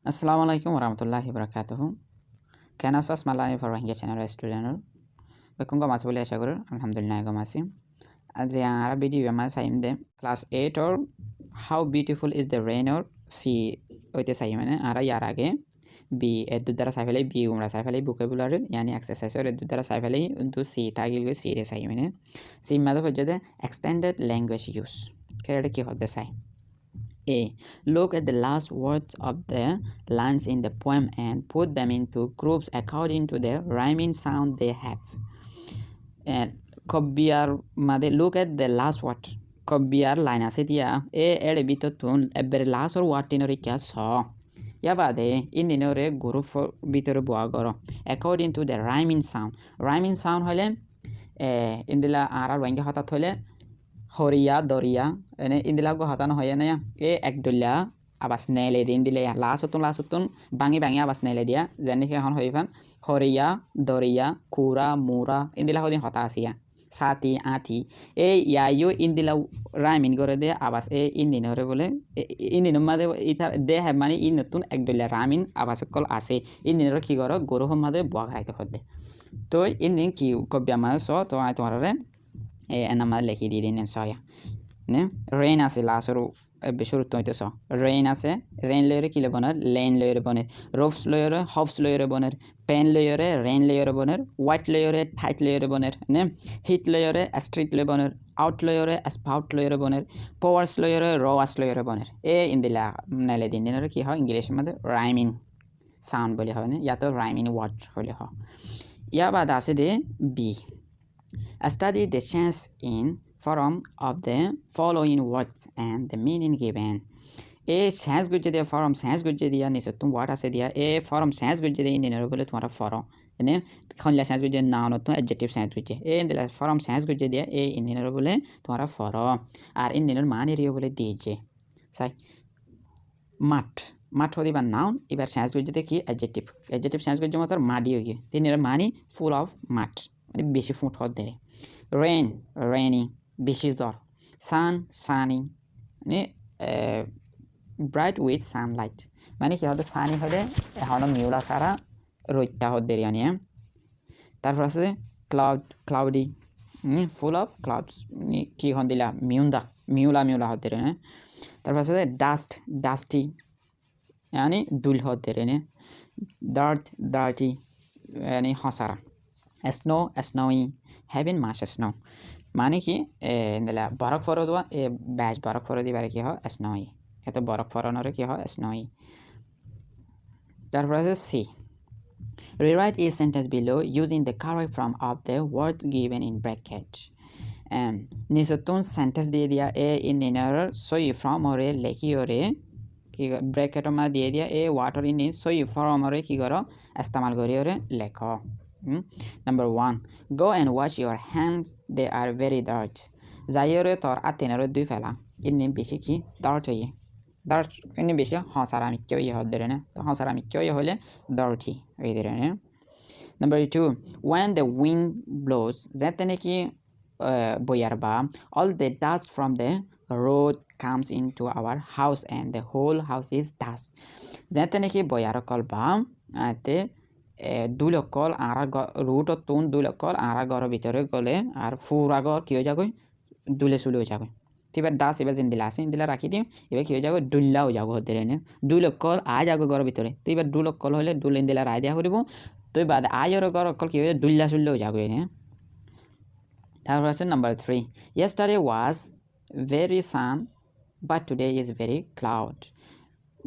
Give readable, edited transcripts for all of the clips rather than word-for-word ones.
Assalamualaikum warahmatullahi wabarakatuh. Can I malani for Rohingya channel student? Bekungo mas bole asha korur alhamdulillah go masi. আজি ara video ama saim de class 8 or how beautiful is the rain or sea ওইতে চাই মানে ara ইয়ার আগে B এর দ্বারা চাই ফেলাই B উমরা চাই ফেলাই vocabulary yani exercise এর দ্বারা চাই ফেলাই কিন্তু সি তাগিল গো সি রে চাই মানে সি মাদে হচ্ছে extended language use কেডে কি হতে চাই A. Look at the last words of the lines in the poem and put them into groups according to the rhyming sound they have. And Kobbiar Made look at the last word. Kobbiar line asidia A edibito tun ever last or what in a saw. Yabade in a group for bitter boagoro according to the rhyming sound. Rhyming sound hole in the la ara wanga hata hole. Horia Doria ene indila go hatano hoyana e ekdulla abas nele indile lasutun bangi abas nele dia jani ke hon hoifan Horia Doria Kura Mura indila hodin hota asia sati ati e yayo indila rhyming gore de abas e indinore bole indino made ita de have mani inutun ekdulla rhyming abas kol ase indinore ki goro goro made boag raite hodde to indin ki kobyama so to ai tomare أنا ما لك يدين إنسايا نه rain আছে লাসর বেশরত হইতেছ rain আছে rain লেয়ারে কি লবনার lane লেয়ারে বনের roofs লেয়ারে house লেয়ারে বনের pen লেয়ারে rain লেয়ারে বনের white লেয়ারে tight লেয়ারে বনের নে heat লেয়ারে street লেয়ারে বনের out লেয়ারে spout লেয়ারে বনের powers লেয়ারে rows লেয়ারে বনের এ ইন্দিলা নালে দিন দিনের কি হয় ইংলিশের মধ্যে rhyming sound বলে হয় না ইয়া তো rhyming word বলে হয় ইয়া বাদ আছে দে b Study the change in form of the following words and the meaning given. A change gujje dia form change gujje dia niso tum word ase dia a form change gujje dia in bole tumara form ne khonla change gujje noun to adjective change gujje a in the form change gujje dia a in bole tumara form ar in মান area বলে দিয়েছে সাই মাঠ মাঠ হতে বা noun এবার change gujje de কি adjective change gujje মত মাডি হয়ে গিয়ে তিনের মানি full of মাঠ মানে বেশি ফুট হতে দেয় rain rainy বেশি জ্বর sun sunny মানে bright with sunlight মানে কি হতে sunny হলে এখনো মিউলা সারা রইতা হতে দেয় মানে তারপর আছে cloud cloudy full of clouds কি হন দিলা মিউলা হতে দেয় তারপর আছে dust dusty মানে দুল হতে দেয় dirt dirty মানে হসারা snow snowy having much snow মানে কি ইন্দলা বরফ ফরো দোয়া এ ব্যাচ বরফ ফরো দিবারে কি হয় snowy এত বরফ ফরানোরে কি হয় snowy তারপর আছে c rewrite a sentence below using the correct form of the word given in bracket নিচতun sentence দিয়ে দিয়া a in inner সই from ওরে লেখি ওরে কি ব্র্যাকেট মা দিয়ে দিয়া এ ওয়াটার ইন সই from ওরে কি করো ইস্তেমাল করি ওরে লেখো Number 1 go and wash your hands they are very dirty যাইরে তোর আতেনরে দুই ফেলা ইনি বেশি কি dirt হই dirt ইনি বেশি হসারামি কেউ হদরে না তো হসারামি কেউ হলে dirty হই ধরে না Number 2 when the wind blows যেতেনে কি বইয়ারবা all the dust from the road comes into our house and the whole house is dust যেতেনে কি বইয়ার কলবা আতে দুলকল আর রুট তুন দুলকল আর ঘরের ভিতরে গলে আর ফুরা ঘর কি হয়ে যাবে দুলে চুলে হয়ে যাবে এবার দাস এবার জিন্দিলা আছে ইন্দিলা রাখি দিম এবার কি হয়ে যাবে দুল্লাও যাবো হতে রেনে দুলকল আয় যাবো ঘরের ভিতরে তো এবার দুলকল হলে দুল ইন্দিলা রায় দেওয়া করব তো এবার আয়ের ঘর অকল কি হয়ে দুল্লা চুললেও যাবে এনে তারপর আছে number 3 yesterday was very sun but today is very cloud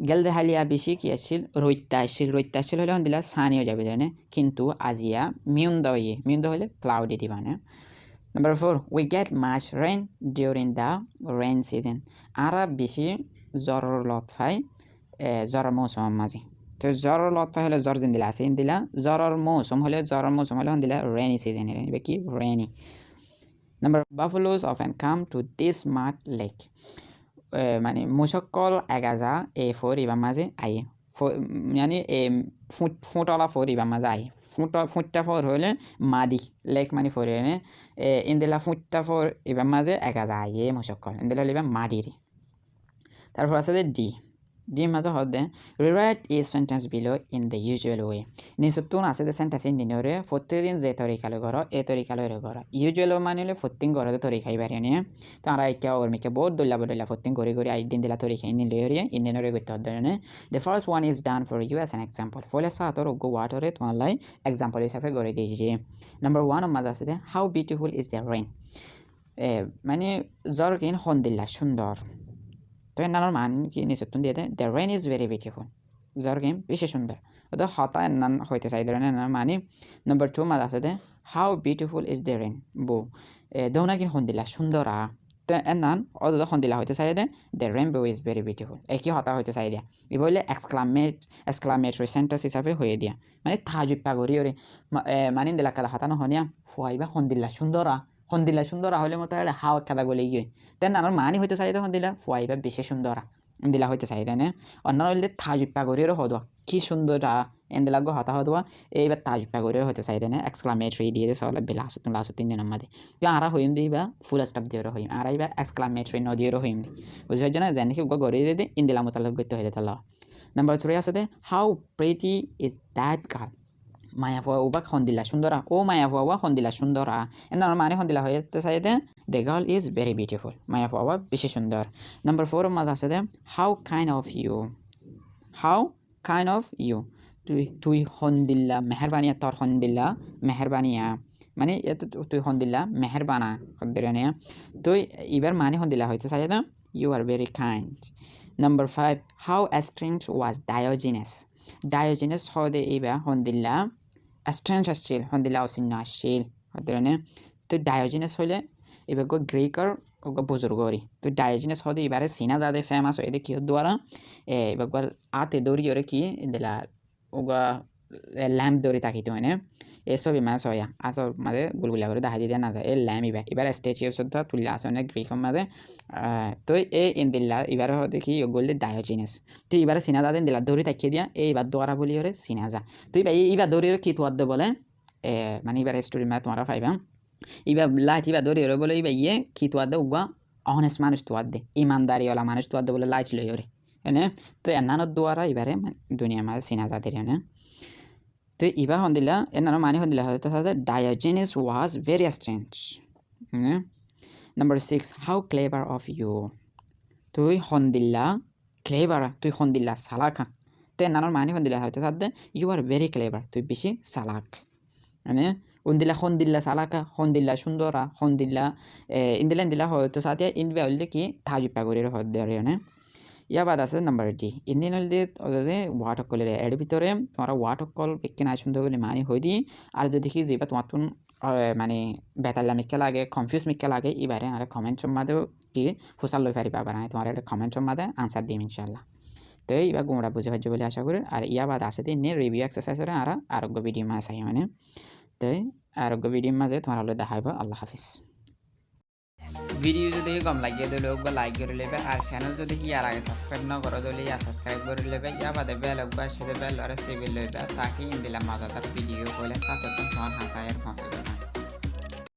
গেলদে হালিয়া বেশি কি আছিল রৈত্যাশীল হলে দিলা সানিও যাবে জানে কিন্তু আজিয়া মিউন্দ হলে ক্লাউডি দিবানে Number 4 we get much rain during the rain season আরা বেশি জ্বরের লত পাই জ্বরের মৌসুম মাঝে তো জ্বরের লত পাই হলে জ্বর দিন দিলা আছে দিলা জ্বরের মৌসুম হলে দিলা rainy season এর কি rainy Number buffaloes often come to this mud lake মানে মুশকল এগাজা এ ফোর ইবা মাঝে আইয়ে মানে ফুটলা ফোর ইবা মাঝে আইয়ে ফুটটা ফোর হলে মাদি লেক মানে ফোর এনে ইন্দিলা ফুটটা ফোর ইবা মাঝে এগাজা আইয়ে মুশকল ইন্দিলা লিবা মাদিরে তারপর আছে D di mazo hodde rewrite each sentence below in the usual way ni sutun ase de sentence ni nore fotterin je torika lo goro e torika lo goro usual manile fotting goro de torika ibari ne tara ikya or mike bod dolla fotting gori gori ai din de la torika in le in nore gotto hodde the first one is done for you as an example fole sa tor go water it one line example hisabe gori dijiye number 1 mazo ase de how beautiful is the rain মানে জরকিন হন্দিল্লা সুন্দর তো এনার মান কি নিচতুন দিয়ে the rain is very beautiful জরকিন বেশি সুন্দর তো হতা এনান হইতে চাই ধরেন এনার মানে নাম্বার 2 মাদ আছে দে how beautiful is the rainbow দৌনা কিন হন্দিল্লা সুন্দরা তো এনান অদ হন্দিল্লা হইতে চাই দে the rainbow is very beautiful একই হতা হইতে চাই দিয়া ই বলে এক্সক্লামেটরি সেন্টেন্স হিসাবে হয়ে দিয়া মানে তাজুব্বা করি ওরে মানে দিলা কালা হতা নহনিয়া ফুয়াইবা হন্দিল্লা সুন্দরা হন্দিলা সুন্দরা হলে মতো হাওয়া খেদা গলে গিয়ে তেন আমার মানি হইতে চাই হন্দিলা ফুয়াইবা বেশি সুন্দরা দিলা হইতে চাই তাই না অন্য হইলে তাজুব্বা করিও হদোয়া কি সুন্দরা এন্দিলা গো হতা হদোয়া এইবার তাজুব্বা করিও হইতে চাই তাই না এক্সক্লামেটরি দিয়ে সব লাসু 3 দিনের মধ্যে আরা হইম দিবা ফুল স্টপ দিয়ে হইম আর এইবার এক্সক্লামেটরি ন দিয়ে হইম দি বুঝাই জানা জানি কি গো গরি দিয়ে ইন্দিলা মতলব গইতে হইতে তালা নাম্বার 3 আছে how pretty is that girl মায়া ফুয়া উবা হন্দিলা সুন্দরা ও মায়া ফুয়া হন্দিলা সুন্দরা এনার মানে হন্দিলা হইতে চাই দে the girl is very beautiful মায়া ফুয়া বেশি সুন্দর নাম্বার 4 মাঝে আছে দে হাউ কাইন্ড অফ ইউ তুই হন্দিল্লা মেহরবানিয়া তোর হন্দিল্লা মেহরবানিয়া মানে তুই হন্দিল্লা মেহরবানা হদ্দিরানিয়া তুই এবার মানে হন্দিল্লা হইতে চাই দে you are very kind number 5 how strange was Diogenes হদে এবার হন্দিল্লা স্ট্রেঞ্জ আসছিল হন্দিল্লা অসিন্ন আসছিল হদ্দিরানে তো ডায়োজিনাস হইলে এবার গ্রিকার বুজুর্গরি তো ডায়োজিনাস হদে এবারে সিনা যাদে ফেমাস হয়ে কি দ্বারা এবার আতে দৌড়ি ওরে কি দিলা ওগা ল্যাম্প দৌড়ি তাকিতে হয় না এসব ইমাস হয় আসর মাঝে গুলগুলা করে দেখা দিয়ে না যায় এই ল্যাম্প এবার স্ট্যাচু শ্রদ্ধা তুললে আসে অনেক গ্রিকের মাঝে তো এই ইন্দিল্লা এবার হতে কি বললে ডায়োজিনাস তো এবারে সিনা যাদের দিলা দৌড়ি তাকিয়ে দিয়া এইবার দোয়ারা বলি ওরে সিনা যা তো এইবার দৌড়ি ওরে কি তোয়ার দে বলে মানে এবার স্টোরি মানে তোমরা পাইবা এবার লাইট এবার দৌড়ি ওরে বলে এবার কি তোয়ার দে উগা অনেস্ট মানুষ তোয়ার দে ইমানদারিওয়ালা মানুষ তোয়ার দে বলে লাইট লই ওরে হ্যাঁ তো এনানোর দ্বারা এবারে দুনিয়া মাঝে সিনা যাদের হ্যাঁ তো এবার হন্দিল্লা এনানো মানে হন্দিল্লা হয়তো Diogenes was very strange number 6 how clever of you তুই হন্দিল্লা ক্লেভার তুই হন্দিল্লা সালাকা তো এনানোর মানে হন্দিল্লা হয়তো ইউ আর ভেরি ক্লেভার তুই বেশি সালাক মানে উন্দিল্লা হন্দিল্লা সালাকা হন্দিল্লা সুন্দরা হন্দিল্লা ইন্দিল্লা হয়তো সাথে ইন্দিবা হইলে কি তাজুব্বা করির হদ্দে ইয়া বাদ আছে নাম্বার ডি ইন্দিন হলে ওয়াটার কলের এর ভিতরে তোমরা ওয়াটার কল বেকে না সুন্দর করে মানে হয়ে দিই আর যদি কি যেবা তোমার মানে বেতাল্লা মিক্কা লাগে কনফিউজ মিক্কা লাগে এবারে আর কমেন্ট সম্মাদেও কি ফুসাল লই পারি পাবা না তোমার একটা কমেন্ট সম্মাদে আনসার দিম ইনশাল্লাহ তো এবার গোমরা বুঝে পারছো বলে আশা করি আর ইয়া বাদ আছে দিন রিভিউ এক্সারসাইজ করে আর আরোগ্য ভিডিও মাঝে আই মানে তো আরোগ্য ভিডিও মাঝে তোমার হলে দেখাইব আল্লাহ হাফিজ ভিডিও যদি কম লাগিয়ে দিলে লাইক করে নেবে আর চ্যানেল যদি ইয়ার আগে সাবস্ক্রাইব না করে দিলে ইয়া সাবস্ক্রাইব করে নেবে ইয়া বাদে বেল সাথে বেল আর সেভ লইবে তাকে ইন্দিলা মজাদার ভিডিও হলে সাথে তোমার হাসায়ের পৌঁছে যাবে